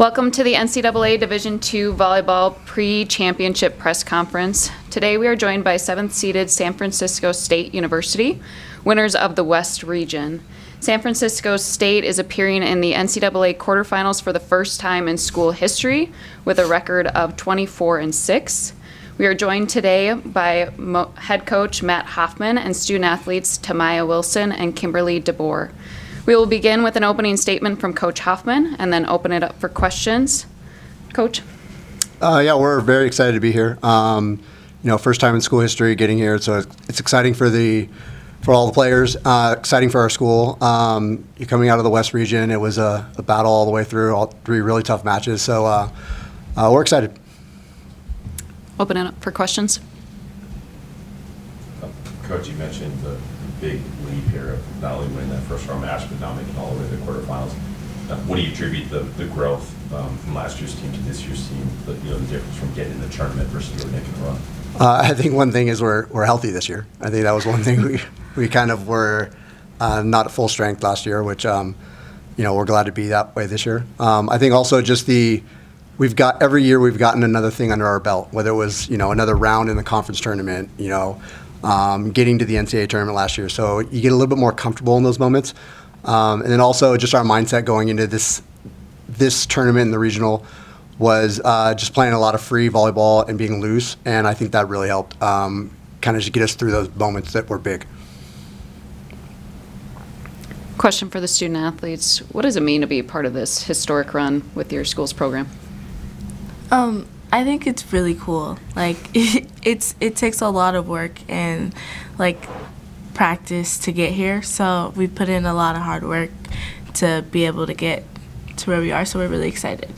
Welcome to the NCAA Division II Volleyball Pre-Championship Press Conference. Today we are joined by 7th-seeded San Francisco State University, winners of the West Region. San Francisco State is appearing in the NCAA quarterfinals for the first time in school history with a record of 24-6. We are joined today by head coach Matt Hoffman and student athletes Tamiya Wilson and Kimberly DeBoer. We will begin with an opening statement from Coach Hoffman and then open it up for questions. Coach? Yeah, we're very excited to be here. First time in school history getting here, so it's exciting for all the players, exciting for our school. Coming out of the West region, it was a battle all the way through, all three really tough matches, so we're excited. Open it up for questions. Coach, you mentioned the big leap here of not only winning that first round match, but now making all the way to the quarterfinals. What do you attribute the growth from last year's team to this year's team, the difference from getting in the tournament versus really making a run? I think one thing is we're healthy this year. I think that was one thing we kind of were not at full strength last year, which we're glad to be that way this year. I think also just every year we've gotten another thing under our belt, whether it was another round in the conference tournament, getting to the NCAA tournament last year. So you get a little bit more comfortable in those moments. And then also just our mindset going into this tournament in the regional was just playing a lot of free volleyball and being loose. And I think that really helped kind of just get us through those moments that were big. Question for the student athletes. What does it mean to be part of this historic run with your school's program? I think it's really cool. It takes a lot of work and practice to get here. So we put in a lot of hard work to be able to get to where we are. So we're really excited.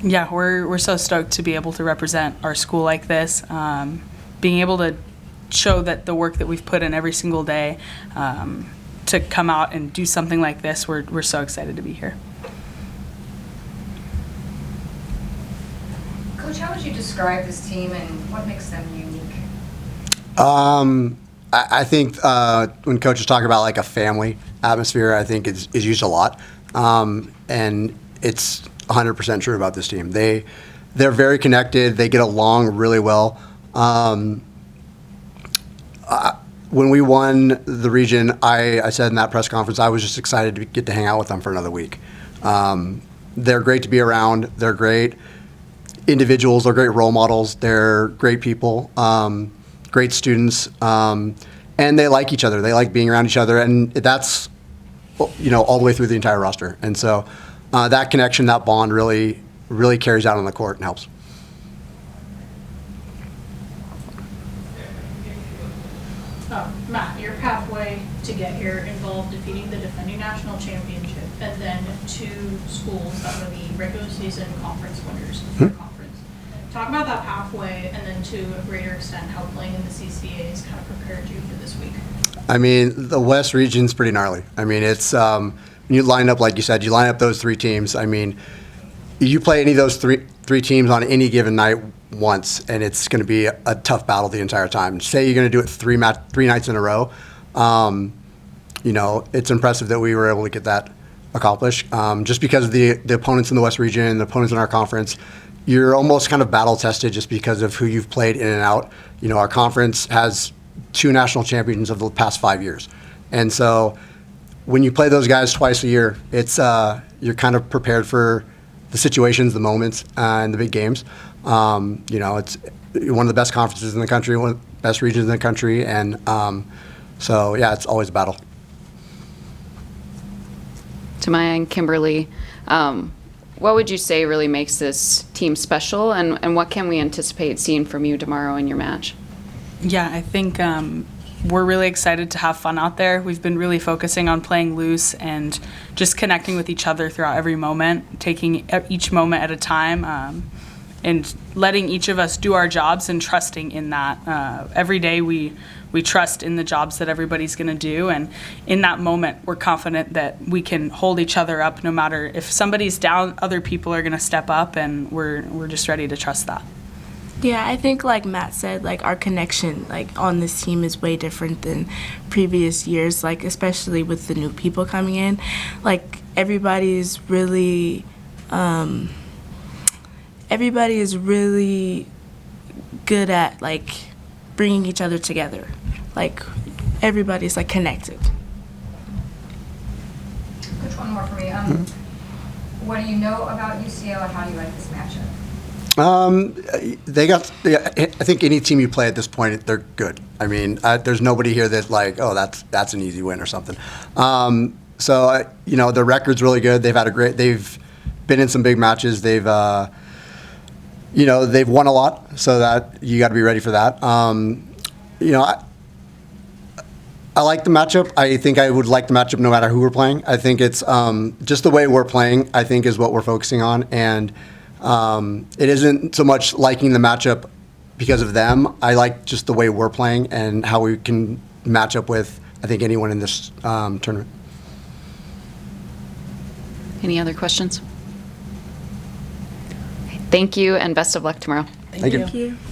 Yeah, we're so stoked to be able to represent our school like this. Being able to show that the work that we've put in every single day to come out and do something like this, we're so excited to be here. Coach, how would you describe this team and what makes them unique? I think when coaches talk about a family atmosphere, I think is used a lot, and it's 100% true about this team. They're very connected. They get along really well. When we won the region, I said in that press conference, I was just excited to get to hang out with them for another week. They're great to be around. They're great individuals. They're great role models. They're great people, great students, and they like each other. They like being around each other, and that's all the way through the entire roster. And so that connection, that bond, really carries out on the court and helps. Matt, your pathway to get here involved defeating the defending national championship and then two schools that were the regular season conference winners of their conference. Talk about that pathway and then to a greater extent how playing in the CCAs kind of prepared you for this week. I mean, the West region's pretty gnarly. I mean, it's you line up, like you said, you line up those three teams. I mean, you play any of those three teams on any given night once, and it's going to be a tough battle the entire time. Say you're going to do it three nights in a row. It's impressive that we were able to get that accomplished. Just because of the opponents in the West region, the opponents in our conference, you're almost kind of battle tested just because of who you've played in and out. Our conference has 2 national champions of the past 5 years, and so when you play those guys twice a year, it's you're kind of prepared for the situations, the moments, and the big games. It's one of the best conferences in the country, one of the best regions in the country, and so yeah, it's always a battle. Tamiya and Kimberly, what would you say really makes this team special, and what can we anticipate seeing from you tomorrow in your match? Yeah, I think we're really excited to have fun out there. We've been really focusing on playing loose and just connecting with each other throughout every moment, taking each moment at a time, and letting each of us do our jobs and trusting in that. Every day we trust in the jobs that everybody's going to do, and in that moment we're confident that we can hold each other up no matter if somebody's down, other people are going to step up, and we're just ready to trust that. Yeah, I think like Matt said, our connection on this team is way different than previous years, especially with the new people coming in. Everybody's really everybody is really good at like bringing each other together. Like everybody's like connected. Coach, one more for me. What do you know about UCO and how do you like this matchup? I think any team you play at this point, they're good. I mean, there's nobody here that like, oh, that's an easy win or something. The record's really good. They've been in some big matches. They've won a lot, so that you got to be ready for that. I like the matchup. I think I would like the matchup no matter who we're playing. I think it's just the way we're playing, I think, is what we're focusing on. And it isn't so much liking the matchup because of them. I like just the way we're playing and how we can match up with, I think, anyone in this tournament. Any other questions? Thank you, and best of luck tomorrow. Thank you. Thank you.